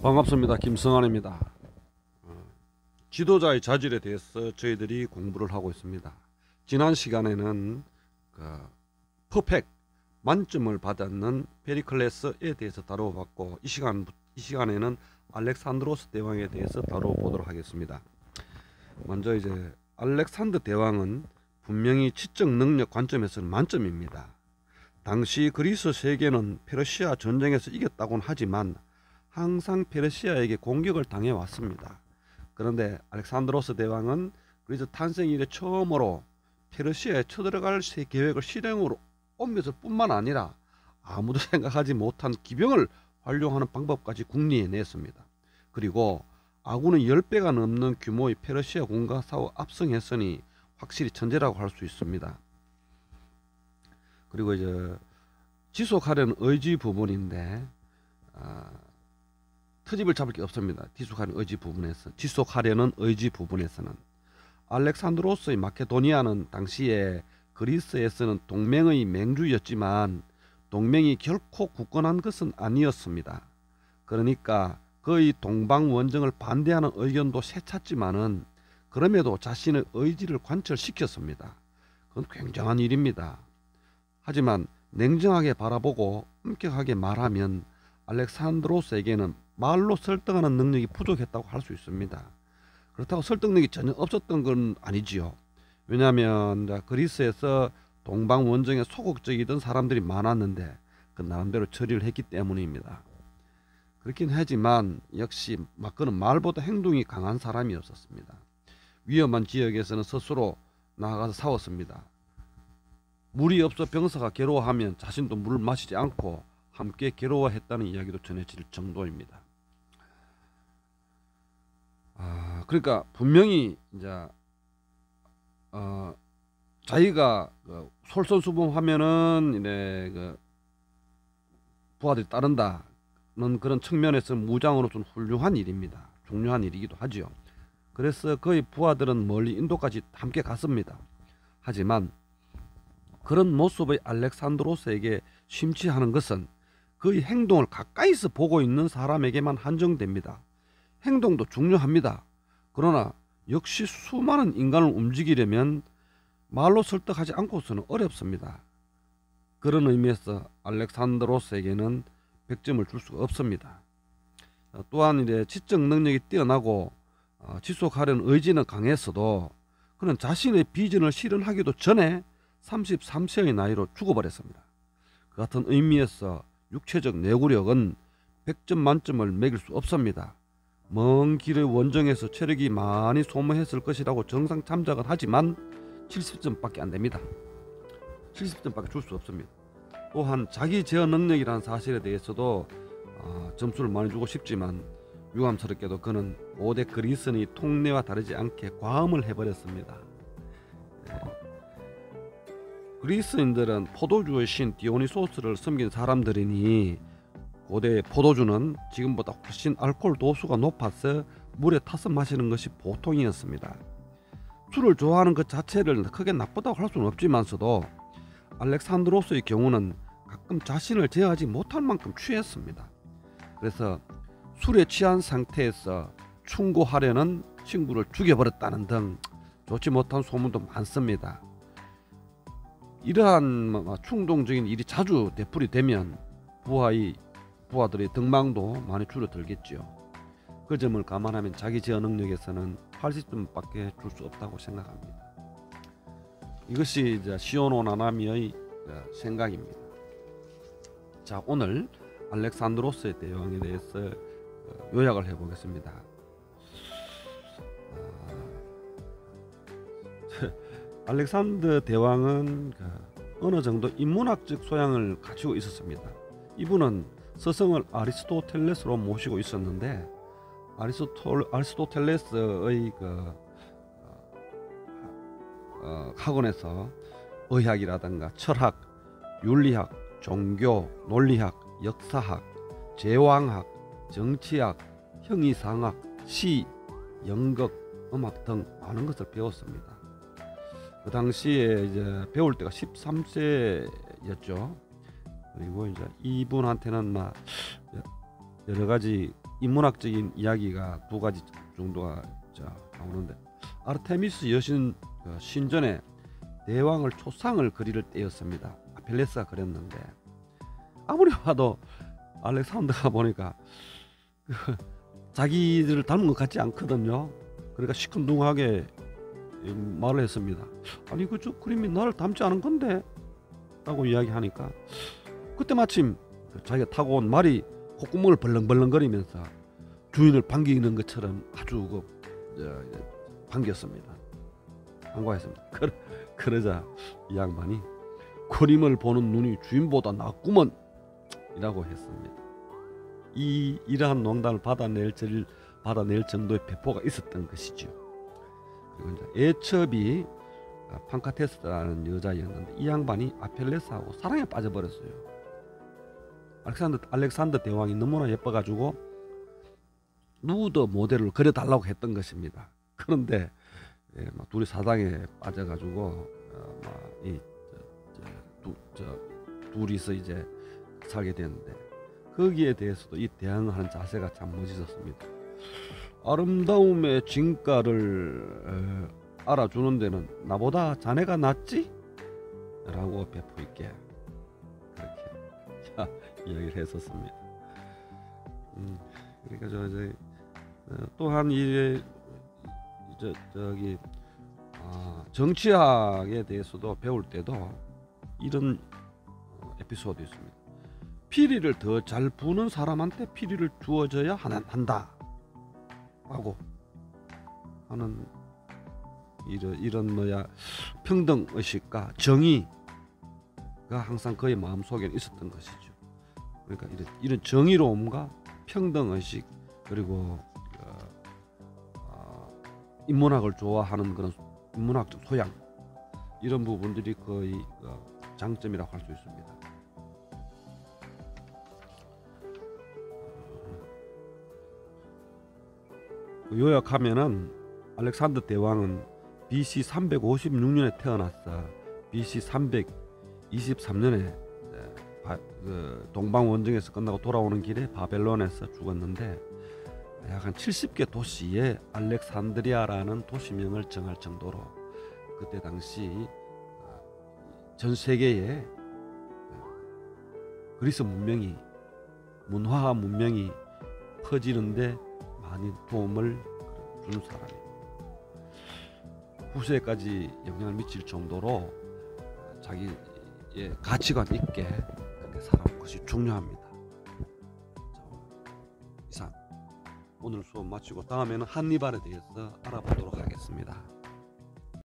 반갑습니다. 김성환입니다. 지도자의 자질에 대해서 저희들이 공부를 하고 있습니다. 지난 시간에는 퍼펙트 만점을 받았는 페리클레스에 대해서 다뤄봤고, 이 시간에는 알렉산드로스 대왕에 대해서 다뤄보도록 하겠습니다. 먼저 이제 알렉산더 대왕은 분명히 지적 능력 관점에서는 만점입니다. 당시 그리스 세계는 페르시아 전쟁에서 이겼다고는 하지만 항상 페르시아에게 공격을 당해 왔습니다. 그런데 알렉산드로스 대왕은 그리스 탄생 이래 처음으로 페르시아에 쳐들어갈 계획을 실행으로 옮겼을 뿐만 아니라 아무도 생각하지 못한 기병을 활용하는 방법까지 궁리해냈습니다. 그리고 아군은 10배가 넘는 규모의 페르시아 군과 싸워 압승했으니 확실히 천재라고 할 수 있습니다. 그리고 이제 지속하려는 의지 부분인데 트집을 잡을 게 없습니다. 지속하려는 의지 부분에서는 알렉산드로스의 마케도니아는 당시에 그리스에서는 동맹의 맹주였지만 동맹이 결코 굳건한 것은 아니었습니다. 그러니까 그의 동방 원정을 반대하는 의견도 세찼지만은 그럼에도 자신의 의지를 관철시켰습니다. 그건 굉장한 일입니다. 하지만 냉정하게 바라보고 엄격하게 말하면 알렉산드로스에게는 말로 설득하는 능력이 부족했다고 할 수 있습니다. 그렇다고 설득력이 전혀 없었던 건 아니지요. 왜냐하면 그리스에서 동방 원정에 소극적이던 사람들이 많았는데 그 나름대로 처리를 했기 때문입니다. 그렇긴 하지만 역시 그는 말보다 행동이 강한 사람이었습니다. 위험한 지역에서는 스스로 나아가서 싸웠습니다. 물이 없어 병사가 괴로워하면 자신도 물을 마시지 않고 함께 괴로워했다는 이야기도 전해질 정도입니다. 그러니까 분명히 이제 자기가 솔선수범하면은 부하들이 따른다는 그런 측면에서 무장으로서는 훌륭한 일입니다. 중요한 일이기도 하지요. 그래서 그의 부하들은 멀리 인도까지 함께 갔습니다. 하지만 그런 모습의 알렉산드로스에게 심취하는 것은 그의 행동을 가까이서 보고 있는 사람에게만 한정됩니다. 행동도 중요합니다. 그러나 역시 수많은 인간을 움직이려면 말로 설득하지 않고서는 어렵습니다. 그런 의미에서 알렉산드로스에게는 100점을 줄 수가 없습니다. 또한 지적 능력이 뛰어나고 지속하려는 의지는 강했어도 그는 자신의 비전을 실현하기도 전에 33세의 나이로 죽어버렸습니다. 그 같은 의미에서 육체적 내구력은 100점 만점을 매길 수 없습니다. 먼 길의 원정에서 체력이 많이 소모했을 것이라고 정상 참작은 하지만 70점밖에 안 됩니다. 70점밖에 줄 수 없습니다. 또한 자기 제어 능력이라는 사실에 대해서도 점수를 많이 주고 싶지만 유감스럽게도 그는 5대 그리스인의 통례와 다르지 않게 과음을 해버렸습니다. 그리스인들은 포도주의 신 디오니소스를 섬긴 사람들이니 고대 포도주는 지금보다 훨씬 알코올 도수가 높아서 물에 타서 마시는 것이 보통이었습니다. 술을 좋아하는 것 자체를 크게 나쁘다고 할 수는 없지만서도 알렉산드로스의 경우는 가끔 자신을 제어하지 못할 만큼 취했습니다. 그래서 술에 취한 상태에서 충고하려는 친구를 죽여버렸다는 등 좋지 못한 소문도 많습니다. 이러한 충동적인 일이 자주 되풀이 되면 부하들의 등망도 많이 줄어들겠지요. 그 점을 감안하면 자기 제어 능력에서는 80점밖에 줄 수 없다고 생각합니다. 이것이 이제 시오노 나나미의 생각입니다. 자, 오늘 알렉산드로스의 대왕에 대해서 요약을 해보겠습니다. 알렉산더 대왕은 어느 정도 인문학적 소양을 갖추고 있었습니다. 이분은 스승을 아리스토텔레스로 모시고 있었는데 아리스토텔레스의 학원에서 의학이라든가 철학, 윤리학, 종교, 논리학, 역사학, 제왕학, 정치학, 형이상학, 시, 연극, 음악 등 많은 것을 배웠습니다. 그 당시에 이제 배울 때가 13세였죠. 그리고 이제 이분한테는 여러 가지 인문학적인 이야기가 두 가지 정도가 나오는데, 아르테미스 여신 신전에 대왕을 초상을 그릴 때였습니다. 아펠레스가 그렸는데, 아무리 봐도 알렉산더가 보니까 자기를 닮은 것 같지 않거든요. 그러니까 시큰둥하게 말을 했습니다. 아니 저 그림이 나를 닮지 않은 건데 라고 이야기하니까, 그때 마침 자기가 타고 온 말이 콧구멍을 벌렁벌렁거리면서 주인을 반기는 것처럼 아주 반겼습니다. 반가했습니다. 그러자 이 양반이 그림을 보는 눈이 주인보다 낫구먼 이라고 했습니다. 이러한 농담을 받아낼 정도의 배포가 있었던 것이죠. 그리고 이제 애첩이 판카테스라는 여자였는데, 이 양반이 아펠레스하고 사랑에 빠져버렸어요. 알렉산더 대왕이 너무나 예뻐가지고 누구도 모델을 그려달라고 했던 것입니다. 그런데 둘이 사랑에 빠져가지고 둘이서 이제 살게 됐는데, 거기에 대해서도 이 대항하는 자세가 참 멋있었습니다. 아름다움의 진가를 알아주는 데는 나보다 자네가 낫지? 라고 배포 있게 그렇게 이야기를 했었습니다. 그러니까 또한 정치학에 대해서도 배울 때도 이런 에피소드 있습니다. 피리를 더 잘 부는 사람한테 피리를 주어져야 한다 하고 하는 이런 평등 의식과 정의가 항상 그의 마음속에 있었던 것이죠. 그러니까 이런 정의로움과 평등 의식, 그리고 인문학을 좋아하는 그런 인문학적 소양, 이런 부분들이 거의 장점이라고 할 수 있습니다. 요약하면은 알렉산더 대왕은 BC 356년에 태어났어. BC 323년에 동방 원정에서 끝나고 돌아오는 길에 바벨론에서 죽었는데, 약 한 70개 도시에 알렉산드리아라는 도시명을 정할 정도로 그때 당시 전 세계에 그리스 문화와 문명이 퍼지는데 많이 도움을 준 사람이에요. 후세까지 영향을 미칠 정도로 자기의 가치관 있게 그렇게 살아온 것이 중요합니다. 이상 오늘 수업 마치고 다음에는 한니발에 대해서 알아보도록 하겠습니다.